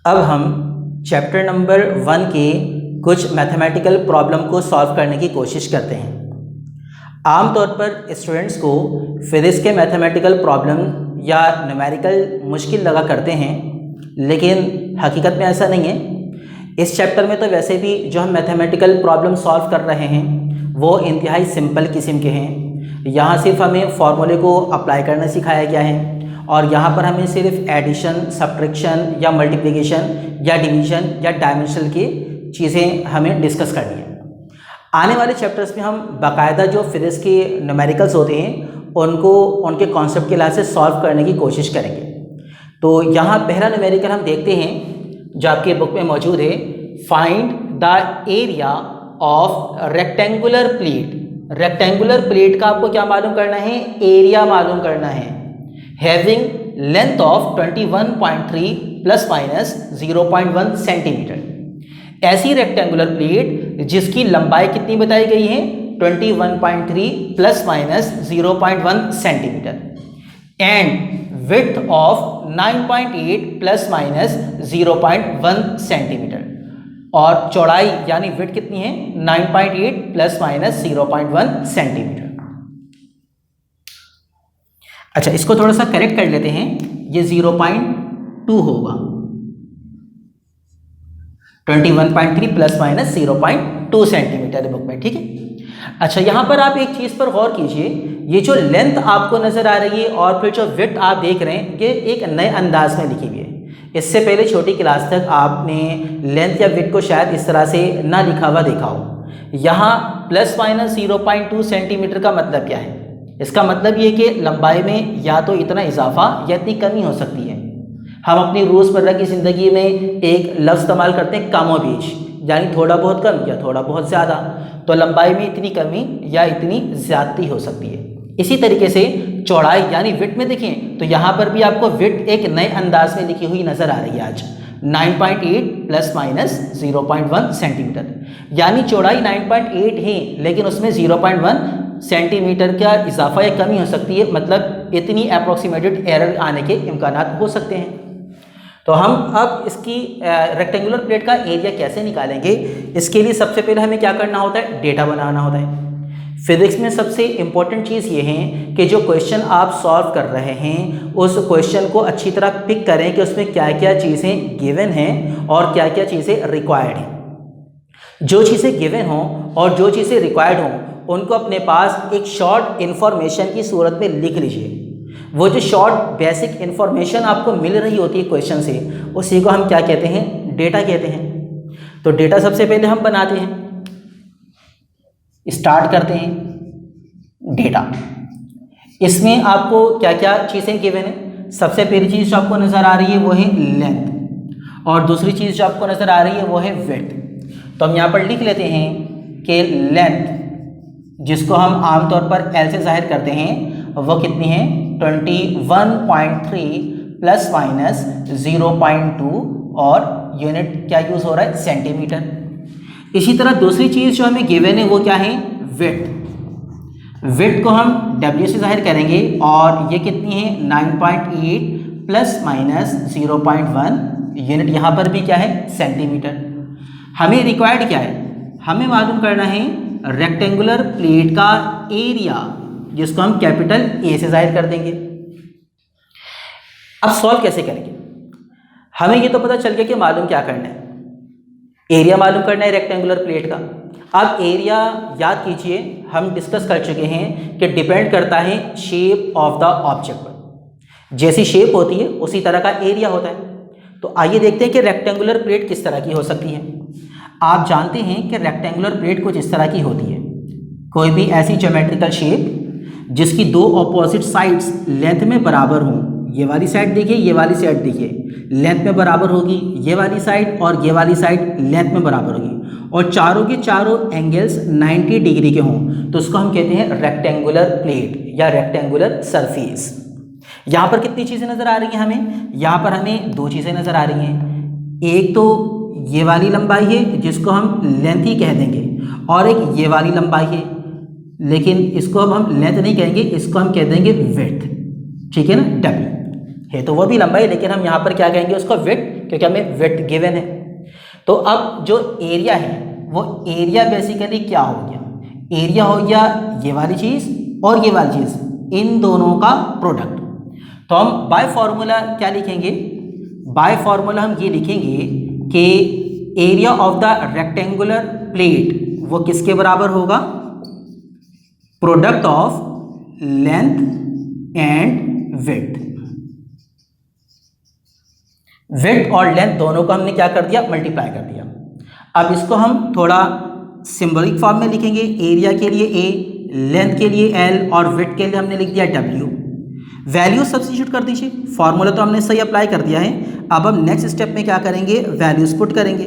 अब हम chapter number 1 के कुछ मैथमेटिकल प्रॉब्लम को सॉल्व करने की कोशिश करते हैं। आमतौर पर स्टूडेंट्स को फिजिक्स के मैथमेटिकल प्रॉब्लम या न्यूमेरिकल मुश्किल लगा करते हैं, लेकिन हकीकत में ऐसा नहीं है। इस चैप्टर में तो वैसे भी जो हम मैथमेटिकल प्रॉब्लम सॉल्व कर रहे हैं वो इंतहाई सिंपल किस्म के हैं। यहाँ सिर्फ हमें फॉर्मूले को अप्लाई करना सिखाया गया है और यहाँ पर हमें सिर्फ एडिशन, सब्ट्रैक्शन या मल्टीप्लिकेशन या डिवीजन या डायमेंशनल की चीज़ें हमें डिस्कस करनी है। आने वाले चैप्टर्स में हम बाकायदा जो फिजिक्स के न्यूमेरिकल्स होते हैं उनको उनके कॉन्सेप्ट के लिहाज से सॉल्व करने की कोशिश करेंगे। तो यहाँ पहला न्यूमेरिकल हम देखते हैं जो आपके बुक में मौजूद है। Find the area of rectangular plate. Rectangular plate का आपको क्या मालूम करना है? एरिया मालूम करना है। Having length of 21.3 plus minus 0.1 centimetre. ऐसी रेक्टेंगुलर प्लेट जिसकी लंबाई कितनी बताई गई है? 21.3 plus minus 0.1 centimetre and width of 9.8 plus minus 0.1 centimetre. और चौड़ाई यानी विड्थ कितनी है? 9.8 प्लस माइनस 0.1 सेंटीमीटर। अच्छा, इसको थोड़ा सा करेक्ट कर लेते हैं। ये 0.2 होगा। 21.3 प्लस माइनस 0.2 सेंटीमीटर है बुक में, ठीक है। अच्छा, यहाँ पर आप एक चीज़ पर गौर कीजिए। ये जो लेंथ आपको नज़र आ रही है और फिर जो विड्थ आप देख रहे हैं, ये एक नए अंदाज में लिखी हुई है। इससे पहले छोटी क्लास तक आपने लेंथ या विड्थ को शायद इस तरह से ना लिखा हुआ देखा हो। यहाँ प्लस माइनस 0.2 सेंटीमीटर का मतलब क्या है? इसका मतलब ये कि लंबाई में या तो इतना इजाफा या इतनी कमी हो सकती है। हम अपनी रोज़मर्रा की ज़िंदगी में एक लफ्ज़ इस्तेमाल करते हैं कमोबेश, यानी थोड़ा बहुत कम या थोड़ा बहुत ज़्यादा। तो लंबाई में इतनी कमी या इतनी ज़्यादती हो सकती है। इसी तरीके से चौड़ाई यानी विड्थ में देखें तो यहाँ पर भी आपको विड्थ एक नए अंदाज में लिखी हुई नज़र आ रही है। आज 9.8 प्लस माइनस 0.1 सेंटीमीटर, यानी चौड़ाई 9.8 है लेकिन उसमें 0.1 सेंटीमीटर का इजाफा या कमी हो सकती है। मतलब इतनी अप्रॉक्सीमेटेड एरर आने के इम्कानात हो सकते हैं। तो हम अब इसकी रेक्टेंगुलर प्लेट का एरिया कैसे निकालेंगे? इसके लिए सबसे पहले हमें क्या करना होता है? डेटा बनाना होता है। फिजिक्स में सबसे इम्पॉर्टेंट चीज़ ये है कि जो क्वेश्चन आप सॉल्व कर रहे हैं उस क्वेश्चन को अच्छी तरह पिक करें कि उसमें क्या क्या चीज़ें गिवन हैं और क्या क्या चीज़ें रिक्वायर्ड हैं। जो चीज़ें गिवन हों और जो चीज़ें रिक्वायर्ड हों उनको अपने पास एक शॉर्ट इन्फॉर्मेशन की सूरत में लिख लीजिए। वो जो शॉर्ट बेसिक इन्फॉर्मेशन आपको मिल रही होती है क्वेश्चन से, उसी को हम क्या कहते हैं? डेटा कहते हैं। तो डेटा सबसे पहले हम बनाते हैं, स्टार्ट करते हैं डेटा। इसमें आपको क्या क्या चीज़ें गिवन है? सबसे पहली चीज़ जो आपको नज़र आ रही है वो है लेंथ, और दूसरी चीज़ जो आपको नज़र आ रही है वो है विड्थ। तो हम यहाँ पर लिख लेते हैं कि लेंथ, जिसको हम आमतौर पर एल से जाहिर करते हैं, वो कितनी है? 21.3 प्लस माइनस 0.2 और यूनिट क्या यूज़ हो रहा है? सेंटीमीटर। इसी तरह दूसरी चीज़ जो हमें गिवन है वो क्या है? विड्थ। विड्थ को हम W से जाहिर करेंगे और ये कितनी है? 9.8 प्लस माइनस 0.1 यूनिट, यहाँ पर भी क्या है? सेंटीमीटर। हमें रिक्वायर्ड क्या है? हमें मालूम करना है रेक्टेंगुलर प्लेट का एरिया, जिसको हम कैपिटल A से जाहिर कर देंगे। अब सॉल्व कैसे करेंगे? हमें ये तो पता चल गया कि मालूम क्या करना है, एरिया मालूम करना है रेक्टेंगुलर प्लेट का। अब एरिया याद कीजिए, हम डिस्कस कर चुके हैं कि डिपेंड करता है शेप ऑफ द ऑब्जेक्ट पर। जैसी शेप होती है उसी तरह का एरिया होता है। तो आइए देखते हैं कि रेक्टेंगुलर प्लेट किस तरह की हो सकती है। आप जानते हैं कि रेक्टेंगुलर प्लेट कुछ इस तरह की होती है। कोई भी ऐसी ज्योमेट्रिकल शेप जिसकी दो ऑपोजिट साइड्स लेंथ में बराबर हों, ये वाली साइड देखिए, ये वाली साइड देखिए, लेंथ में बराबर होगी, ये वाली साइड और ये वाली साइड लेंथ में बराबर होगी, और चारों के चारों एंगल्स 90 डिग्री के हों, तो उसको हम कहते हैं रेक्टेंगुलर प्लेट या रेक्टेंगुलर सरफेस। यहाँ पर कितनी चीज़ें नज़र आ रही हैं हमें? यहाँ पर हमें दो चीज़ें नज़र आ रही हैं। एक तो ये वाली लंबाई है जिसको हम लेंथ ही कह देंगे, और एक ये वाली लंबाई है, लेकिन इसको अब हम लेंथ नहीं कहेंगे, इसको हम कह देंगे विड्थ, ठीक है ना? W है तो वो भी लंबाई, लेकिन हम यहाँ पर क्या कहेंगे? उसको विड्थ क्योंकि हमें विड्थ गिवन है। तो अब जो एरिया है वो एरिया बेसिकली क्या हो गया, एरिया हो गया ये वाली चीज़ और ये वाली चीज़, इन दोनों का प्रोडक्ट। तो हम बाय फॉर्मूला क्या लिखेंगे, बाय फॉर्मूला हम ये लिखेंगे कि area of the rectangular plate वो किसके बराबर होगा, product of length and width. Width और लेंथ दोनों को हमने क्या कर दिया, मल्टीप्लाई कर दिया। अब इसको हम थोड़ा सिंबलिक फॉर्म में लिखेंगे, एरिया के लिए ए, लेंथ के लिए एल और विड्थ के लिए हमने लिख दिया डब्ल्यू। वैल्यू सब्स्टिट्यूट कर दीजिए, फॉर्मूला तो हमने सही अप्लाई कर दिया है। अब हम नेक्स्ट स्टेप में क्या करेंगे, वैल्यूज पुट करेंगे।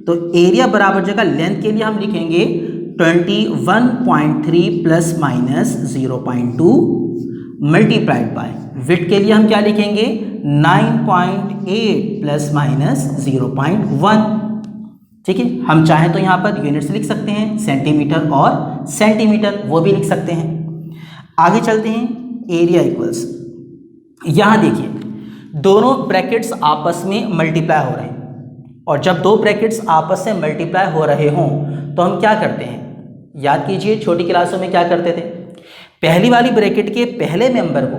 तो एरिया बराबर जगह लेंथ के लिए हम लिखेंगे 21.3 plus minus 0.2 multiplied by, width के लिए हम क्या लिखेंगे 9.8 प्लस माइनस 0.1। ठीक है, हम चाहें तो यहाँ पर यूनिट्स लिख सकते हैं, सेंटीमीटर और सेंटीमीटर वो भी लिख सकते हैं। आगे चलते हैं, एरिया इक्वल्स, यहाँ देखिए दोनों ब्रैकेट्स आपस में मल्टीप्लाई हो रहे हैं, और जब दो ब्रैकेट्स आपस में मल्टीप्लाई हो रहे हों तो हम क्या करते हैं, याद कीजिए छोटी क्लासों में क्या करते थे, पहली वाली ब्रैकेट के पहले मेंबर को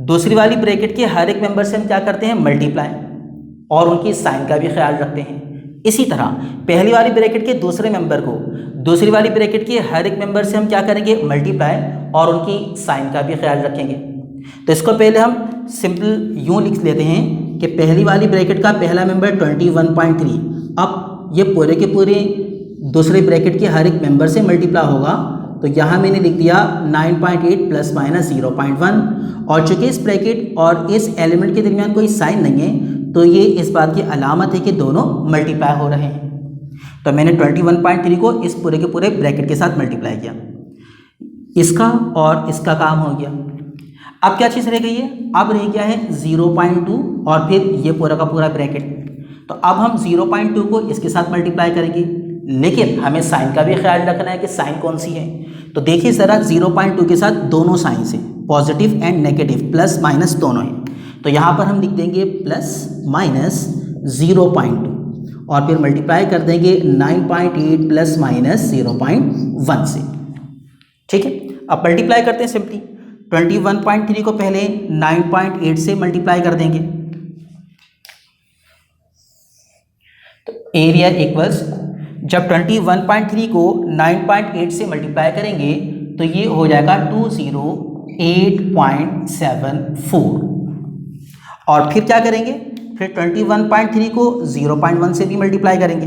दूसरी वाली ब्रैकेट के हर एक मेंबर से हम क्या करते हैं, मल्टीप्लाई, और उनकी साइन का भी ख्याल रखते हैं। इसी तरह पहली वाली ब्रैकेट के दूसरे मेंबर को दूसरी वाली ब्रैकेट के हर एक मेंबर से हम क्या करेंगे, मल्टीप्लाई, और उनकी साइन का भी ख्याल रखेंगे। तो इसको पहले हम सिंपल यूँ लिख लेते हैं कि पहली वाली ब्रैकेट का पहला मेंबर 21.3, अब ये पूरे के पूरे दूसरे ब्रैकेट के हर एक मेंबर से मल्टीप्लाई होगा। तो यहाँ मैंने लिख दिया 9.8 प्लस माइनस 0.1, और चूंकि इस ब्रैकेट और इस एलिमेंट के दरमियान कोई साइन नहीं है तो ये इस बात की अलामत है कि दोनों मल्टीप्लाई हो रहे हैं। तो मैंने 21.3 को इस पूरे के पूरे ब्रैकेट के साथ मल्टीप्लाई किया, इसका और इसका काम हो गया। अब क्या चीज़ रह गई है, अब रह गया है 0.2 और फिर ये पूरा का पूरा ब्रैकेट। तो अब हम 0.2 को इसके साथ मल्टीप्लाई करेंगे, लेकिन हमें साइन का भी ख्याल रखना है कि साइन कौन सी है। तो देखिए ज़रा 0.2 के साथ दोनों साइन से, positive and negative, plus minus दोनों हैं। तो यहाँ पर हम लिख देंगे प्लस माइनस 0.2 और फिर मल्टीप्लाई कर देंगे 9.8 प्लस माइनस 0.1 से। ठीक है, अब मल्टीप्लाई करते हैं सिंपली, 21.3 को पहले 9.8 से मल्टीप्लाई कर देंगे। तो एरिया इक्वल्स, जब 21.3 को 9.8 से मल्टीप्लाई करेंगे तो ये हो जाएगा 208.74, और फिर क्या करेंगे, फिर 21.3 को 0.1 से भी मल्टीप्लाई करेंगे।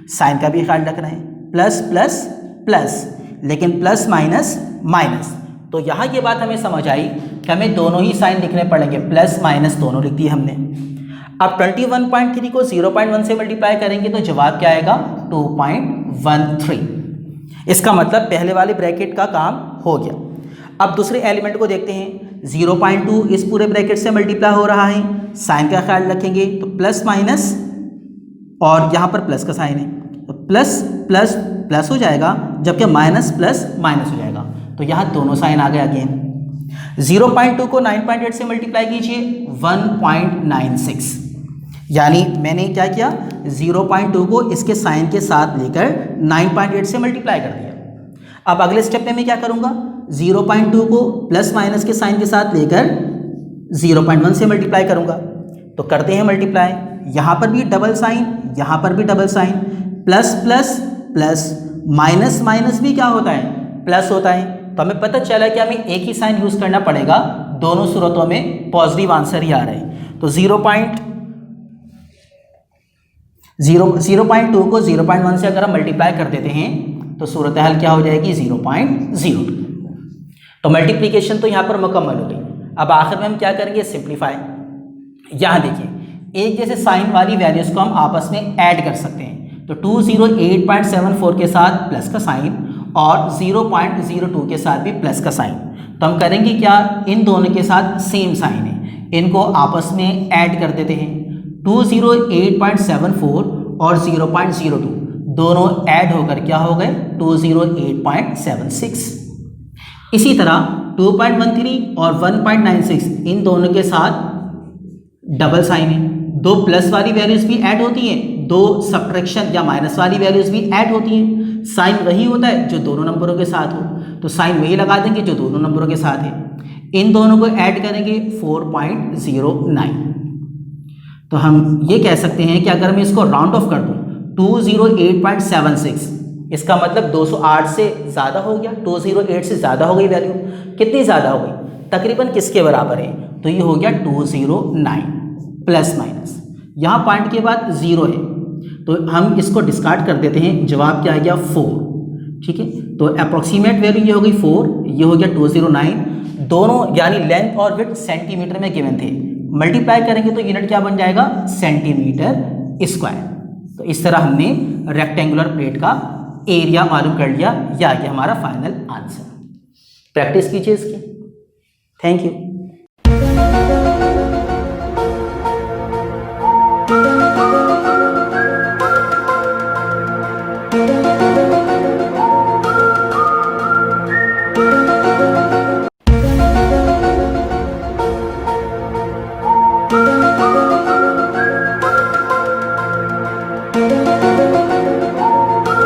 साइन का भी ख्याल रखना है, प्लस प्लस प्लस, लेकिन प्लस माइनस माइनस। तो यहाँ ये बात हमें समझ आई कि हमें दोनों ही साइन लिखने पड़ेंगे, प्लस माइनस दोनों लिख दिए हमने। अब 21.3 को 0.1 से मल्टीप्लाई करेंगे तो जवाब क्या आएगा, 2.13। इसका मतलब पहले वाले ब्रैकेट का काम हो गया। अब दूसरे एलिमेंट को देखते हैं, 0.2 इस पूरे ब्रैकेट से मल्टीप्लाई हो रहा है, साइन का ख्याल रखेंगे तो प्लस माइनस, और यहाँ पर प्लस का साइन है तो प्लस प्लस प्लस हो जाएगा, जबकि माइनस प्लस माइनस हो जाएगा। तो यहाँ दोनों साइन आ गए अगेन। 0.2 को 9.8 से मल्टीप्लाई कीजिए 1.96, यानी मैंने क्या किया, 0.2 को इसके साइन के साथ लेकर 9.8 से मल्टीप्लाई कर दिया। अब अगले स्टेप में मैं क्या करूँगा, 0.2 को प्लस माइनस के साइन के साथ लेकर 0.1 से मल्टीप्लाई करूँगा। तो करते हैं मल्टीप्लाई, यहाँ पर भी डबल साइन, यहाँ पर भी double sign, plus plus plus, minus minus भी क्या होता है, प्लस होता है। तो हमें पता चला कि हमें एक ही साइन यूज़ करना पड़ेगा, दोनों सूरतों में पॉजिटिव आंसर ही आ रहे हैं। तो 0.2 को 0.1 से अगर हम मल्टीप्लाई कर देते हैं तो सूरत हाल क्या हो जाएगी, 0.02। तो मल्टीप्लिकेशन तो यहाँ पर मुकम्मल हो गई। अब आखिर में हम क्या करेंगे, सिंप्लीफाई। यहाँ देखिए एक जैसे साइन वाली वैल्यूज़ को हम आपस में ऐड कर सकते हैं। तो 208.74 के साथ प्लस का साइन और 0.02 के साथ भी प्लस का साइन। तो हम करेंगे क्या, इन दोनों के साथ सेम साइन है, इनको आपस में ऐड कर देते हैं। 208.74 और 0.02 दोनों ऐड होकर क्या हो गए, 208.76। इसी तरह 2.13 और 1.96 इन दोनों के साथ डबल साइन है, दो प्लस वाली वैल्यूज भी ऐड होती हैं, दो सब्ट्रैक्शन या माइनस वाली वैल्यूज भी ऐड होती हैं। साइन वही होता है जो दोनों नंबरों के साथ हो, तो साइन वही लगा देंगे जो दोनों नंबरों के साथ है। इन दोनों को ऐड करेंगे 4.09। तो हम ये कह सकते हैं कि अगर मैं इसको राउंड ऑफ कर दूं 208.76, इसका मतलब 208 से ज़्यादा हो गया, 208 से ज़्यादा हो गई वैल्यू। कितनी ज़्यादा हो गई? तकरीबन किसके बराबर है? तो ये हो गया 209 प्लस माइनस, यहाँ पॉइंट के बाद 0 है तो हम इसको डिस्कार्ड कर देते हैं। जवाब क्या आ गया? 4। ठीक है, तो अप्रॉक्सीमेट वैल्यू ये हो गई 4, ये हो गया 209। दोनों यानी लेंथ और विड्थ सेंटीमीटर में गिवन थे, मल्टीप्लाई करेंगे तो यूनिट क्या बन जाएगा? Centimetre square. तो इस तरह हमने रेक्टेंगुलर प्लेट का एरिया मालूम कर लिया। यह आ गया हमारा फाइनल आंसर। प्रैक्टिस कीजिए इसकी। Thank you.